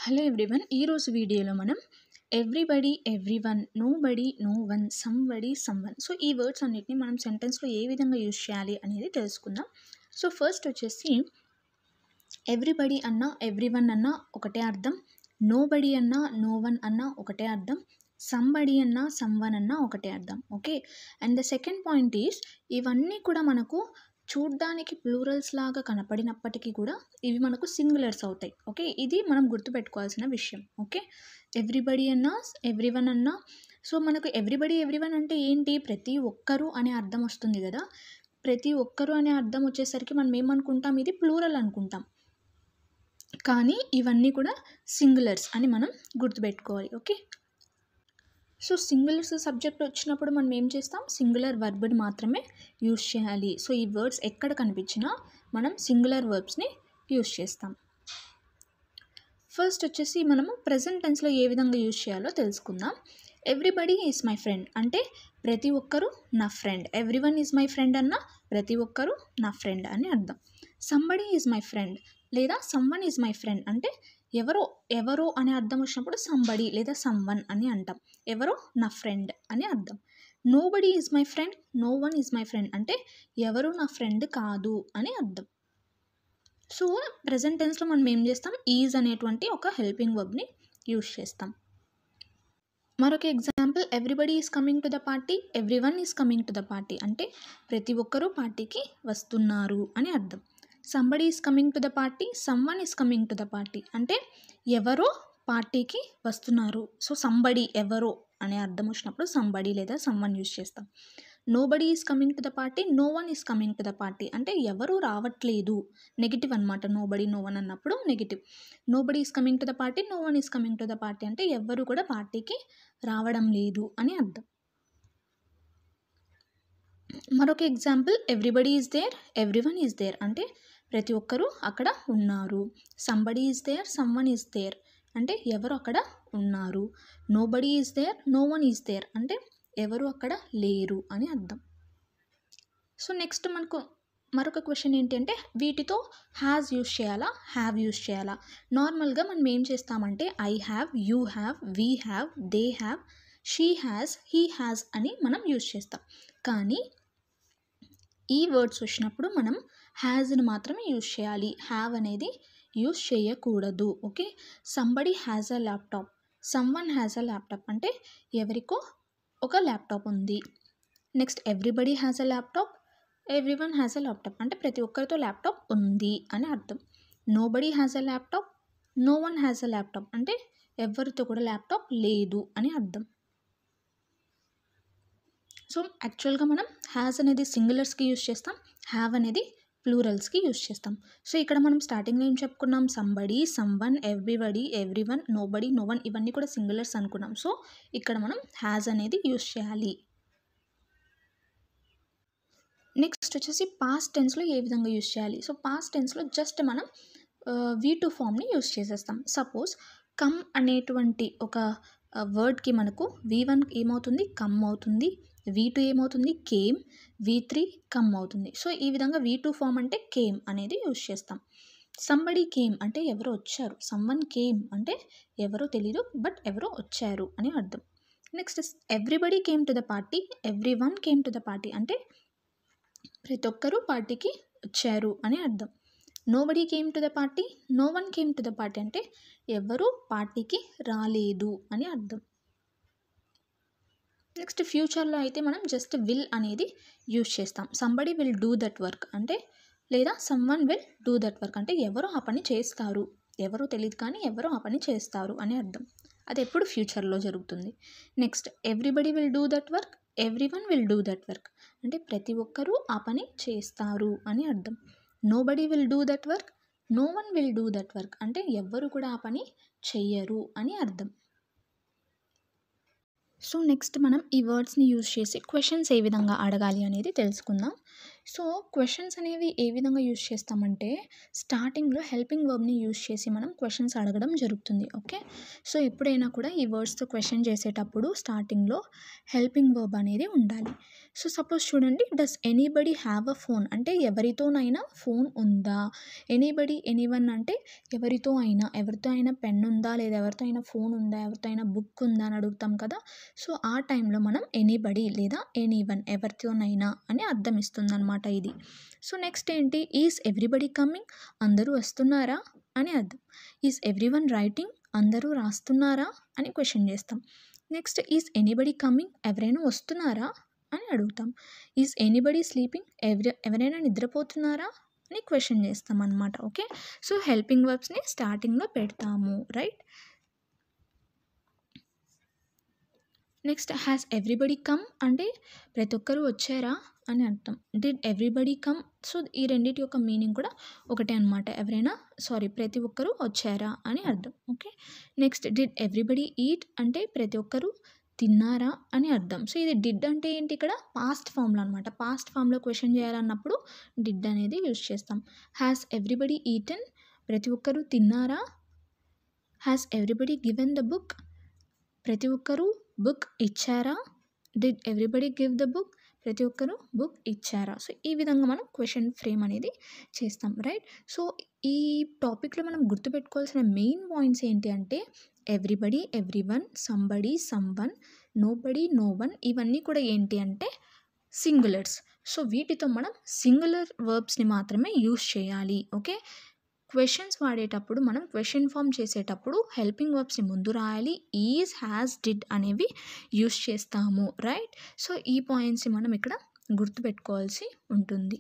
Hello everyone, ఈరోజు వీడియోలో మనం everybody, everyone, nobody, no one, somebody, someone. So ఈ వర్డ్స్ అన్నిటిని మనం సెంటెన్స్లో ఏ విధంగా యూజ్ చేయాలి అనేది తెలుసుకుందాం. సో ఫస్ట్ వచ్చేసి ఎవ్రీబడి అన్న, ఎవ్రీవన్ అన్న ఒకటే అర్థం, నోబడి అన్న, నో వన్ అన్న ఒకటే అర్థం, సంబడి అన్న, సమ్వన్ అన్న ఒకటే అర్థం. Okay, and the second point is ఇవన్నీ కూడా మనకు చూడ్డానికి ప్లూరల్స్ లాగా కనపడినప్పటికీ కూడా ఇవి మనకు సింగులర్స్ అవుతాయి. ఓకే, ఇది మనం గుర్తుపెట్టుకోవాల్సిన విషయం. ఓకే, ఎవ్రీబడి అన్నా, ఎవ్రీవన్ అన్నా, సో మనకు ఎవ్రీబడి, ఎవ్రీవన్ అంటే ఏంటి? ప్రతి ఒక్కరు అనే అర్థం వస్తుంది కదా. ప్రతి ఒక్కరు అనే అర్థం వచ్చేసరికి మనం ఏమనుకుంటాం? ఇది ప్లూరల్ అనుకుంటాం, కానీ ఇవన్నీ కూడా సింగులర్స్ అని మనం గుర్తుపెట్టుకోవాలి. ఓకే, సో సింగులర్స్ సబ్జెక్ట్ వచ్చినప్పుడు మనం ఏం చేస్తాం? సింగులర్ వర్బ్ని మాత్రమే యూజ్ చేయాలి. సో ఈ వర్డ్స్ ఎక్కడ కనిపించినా మనం సింగులర్ వర్బ్స్ని యూజ్ చేస్తాం. ఫస్ట్ వచ్చేసి మనము ప్రెజెంట్ టెన్స్లో ఏ విధంగా యూజ్ చేయాలో తెలుసుకుందాం. ఎవ్రీబడి ఈజ్ మై ఫ్రెండ్ అంటే ప్రతి ఒక్కరు నా friend. Everyone is my friend అన్న ప్రతి ఒక్కరు నా ఫ్రెండ్ అని అర్థం. సంబడి ఈజ్ మై ఫ్రెండ్ లేదా సమ్వన్ ఈజ్ మై ఫ్రెండ్ అంటే ఎవరో అనే అర్థం వచ్చినప్పుడు సంబడి లేదా సమ్వన్ అని అంటాం. ఎవరో నా ఫ్రెండ్ అని అర్థం. Nobody is my friend, no one is my friend అంటే ఎవరు నా ఫ్రెండ్ కాదు అని అర్థం. సో ప్రెజెంట్ టెన్స్లో మనం ఏం చేస్తాం? ఈజ్ అనేటువంటి ఒక హెల్పింగ్ వర్బ్ని యూజ్ చేస్తాం. మరొక example, everybody is coming to the party, everyone is coming to the party అంటే ప్రతి ఒక్కరూ పార్టీకి వస్తున్నారు అని అర్థం. Somebody is coming to the party, someone is coming to the party అంటే ఎవరో పార్టీకి వస్తున్నారు. సో సంబడి ఎవరో అనే అర్థం వచ్చినప్పుడు సంబడి లేదా సమ్వన్ యూజ్ చేస్తాం. Nobody is coming to the party, no one is coming to the party అంటే ఎవరు రావట్లేదు, నెగిటివ్ అనమాట. నోబడి, నో వన్ అన్నప్పుడు negative. Nobody is coming to the party, no one is coming to the party అంటే ఎవరు కూడా పార్టీకి రావడం లేదు అని అర్థం. మరొక example, everybody is there, everyone is there అంటే ప్రతి ఒక్కరూ అక్కడ ఉన్నారు. Somebody is there, someone is there అంటే ఎవరు అక్కడ ఉన్నారు. Nobody is there, no one is there అంటే ఎవరు అక్కడ లేరు అని అర్థం. సో నెక్స్ట్ మనకు మరొక క్వశ్చన్ ఏంటి అంటే వీటితో హ్యాజ్ యూజ్ చేయాలా, హ్యావ్ యూజ్ చేయాలా? నార్మల్గా మనం ఏం చేస్తామంటే I have, you have, we have, they have, she has, he has అని మనం యూజ్ చేస్తాం. కానీ ఈ వర్డ్స్ వచ్చినప్పుడు మనం హ్యాజ్ని మాత్రమే యూజ్ చేయాలి, హ్యావ్ అనేది యూజ్ చేయకూడదు. Okay, somebody has a laptop, someone has a laptop అంటే ఎవరికో ఒక ల్యాప్టాప్ ఉంది. Next everybody has a laptop, everyone has a laptop అంటే ప్రతి ఒక్కరితో ల్యాప్టాప్ ఉంది అని అర్థం. Nobody has a laptop, no one has a laptop అంటే ఎవరితో కూడా ల్యాప్టాప్ లేదు అని అర్థం. సో యాక్చువల్గా మనం హ్యాజ్ అనేది సింగులర్స్కి యూజ్ చేస్తాం, హ్యావ్ అనేది ప్లూరల్స్కి యూజ్ చేస్తాం. సో ఇక్కడ మనం స్టార్టింగ్లో ఏం చెప్పుకున్నాం? Somebody, someone, everybody, everyone, nobody, no one ఇవన్నీ కూడా సింగులర్స్ అనుకున్నాం. సో ఇక్కడ మనం హ్యాజ్ అనేది యూజ్ చేయాలి. నెక్స్ట్ వచ్చేసి పాస్ట్ టెన్స్లో ఏ విధంగా యూజ్ చేయాలి? సో పాస్ట్ టెన్స్లో జస్ట్ మనం V2 ఫామ్ని యూజ్ చేసేస్తాం. సపోజ్ కమ్ అనేటువంటి ఒక వర్డ్కి మనకు V1 ఏమవుతుంది? కమ్ అవుతుంది. V2 ఏమవుతుంది? కేమ్. V3 కమ్ అవుతుంది. సో ఈ విధంగా V2 ఫామ్ అంటే కేమ్ అనేది యూజ్ చేస్తాం. సంబడి కేమ్ అంటే ఎవరో వచ్చారు. సమ్వన్ కేమ్ అంటే ఎవరో తెలీదు బట్ ఎవరో వచ్చారు అని అర్థం. Next everybody came to the party, everyone came to the party అంటే ప్రతి ఒక్కరూ పార్టీకి వచ్చారు అని అర్థం. Nobody came to the party, no one came to the party అంటే ఎవరు పార్టీకి రాలేదు అని అర్థం. నెక్స్ట్ ఫ్యూచర్లో అయితే మనం జస్ట్ విల్ అనేది యూజ్ చేస్తాం. Somebody will do that work అంటే లేదా someone will do that work అంటే ఎవరో ఆ పని చేస్తారు, ఎవరో తెలియదు కానీ ఎవరో ఆ పని చేస్తారు అని అర్థం. అది ఎప్పుడు ఫ్యూచర్లో జరుగుతుంది. Next everybody will do that work, everyone will do that work అంటే ప్రతి ఒక్కరూ ఆ పని చేస్తారు అని అర్థం. Nobody will do that work, no one will do that work అంటే ఎవ్వరు కూడా ఆ పని చెయ్యరు అని అర్థం. సో నెక్స్ట్ మనం ఈ వర్డ్స్ని యూజ్ చేసి క్వశ్చన్స్ ఏ విధంగా అడగాలి అనేది తెలుసుకుందాం. సో క్వెషన్స్ అనేవి ఏ విధంగా యూజ్ చేస్తామంటే స్టార్టింగ్లో హెల్పింగ్ వర్బ్ని యూజ్ చేసి మనం క్వెషన్స్ అడగడం జరుగుతుంది. ఓకే, సో ఎప్పుడైనా కూడా ఈ వర్డ్స్తో క్వెషన్ చేసేటప్పుడు స్టార్టింగ్లో హెల్పింగ్ వర్బ్ అనేది ఉండాలి. సో సపోజ్ చూడండి, does anybody have a phone అంటే ఎవరితోనైనా ఫోన్ ఉందా. ఎనీబడి ఎనీవన్ అంటే ఎవరితో అయినా పెన్ ఉందా, లేదా ఎవరితో అయినా ఫోన్ ఉందా, ఎవరితో అయినా బుక్ ఉందా అని అడుగుతాం కదా. సో ఆ టైంలో మనం ఎనీబడి లేదా ఎనీవన్ ఎవరితోనైనా అని అర్థం ఇస్తుందన్నమాట ఇది. సో నెక్స్ట్ ఏంటి, ఈజ్ ఎవ్రీబడి కమింగ్ అందరూ వస్తున్నారా అని అర్థం. ఈజ్ ఎవ్రీవన్ రైటింగ్ అందరూ రాస్తున్నారా అని క్వశ్చన్ చేస్తాం. నెక్స్ట్ ఈజ్ ఎనీబడి కమింగ్ ఎవరైనా వస్తున్నారా అని అడుగుతాం. ఈజ్ ఎనీబడి స్లీపింగ్ ఎవరైనా నిద్రపోతున్నారా అని క్వశ్చన్ చేస్తాం అన్నమాట. ఓకే, సో హెల్పింగ్ వర్బ్స్ని స్టార్టింగ్లో పెడతాము, right. Next has everybody come అంటే ప్రతి ఒక్కరు వచ్చారా అని అర్థం. డిడ్ ఎవ్రీబడి కమ్, సో ఈ రెండింటి యొక్క మీనింగ్ కూడా ఒకటే అనమాట. ప్రతి ఒక్కరు వచ్చారా అని అర్థం. Okay, next did everybody eat అంటే ప్రతి ఒక్కరు తిన్నారా అని అర్థం. సో ఇది డిడ్ అంటే ఏంటి, ఇక్కడ పాస్ట్ ఫామ్లో అనమాట. పాస్ట్ ఫామ్లో క్వశ్చన్ చేయాలన్నప్పుడు డిడ్ అనేది యూజ్ చేస్తాం. హ్యాస్ ఎవ్రీబడి ఈటన్ ప్రతి ఒక్కరు తిన్నారా. Has everybody given the book ప్రతి ఒక్కరు బుక్ ఇచ్చారా. Did everybody give the book ప్రతి ఒక్కరు బుక్ ఇచ్చారా. సో ఈ విధంగా మనం క్వశ్చన్ ఫ్రేమ్ అనేది చేస్తాం, రైట్. సో ఈ టాపిక్లో మనం గుర్తుపెట్టుకోవాల్సిన మెయిన్ పాయింట్స్ ఏంటి అంటే everybody, everyone, somebody, someone, nobody, no one, ఇవన్నీ కూడా ఏంటి అంటే సింగులర్స్. సో వీటితో మనం సింగులర్ వర్బ్స్ని మాత్రమే యూస్ చేయాలి. ఓకే, క్వశ్చన్స్ వాడేటప్పుడు మనం క్వశ్చన్ ఫామ్ చేసేటప్పుడు హెల్పింగ్ వర్బ్స్ని ముందు రాయాలి. ఈజ్, హ్యాస్, డిడ్ అనేవి యూస్ చేస్తాము, రైట్. సో ఈ పాయింట్స్ని మనం ఇక్కడ గుర్తుపెట్టుకోవాల్సి ఉంటుంది.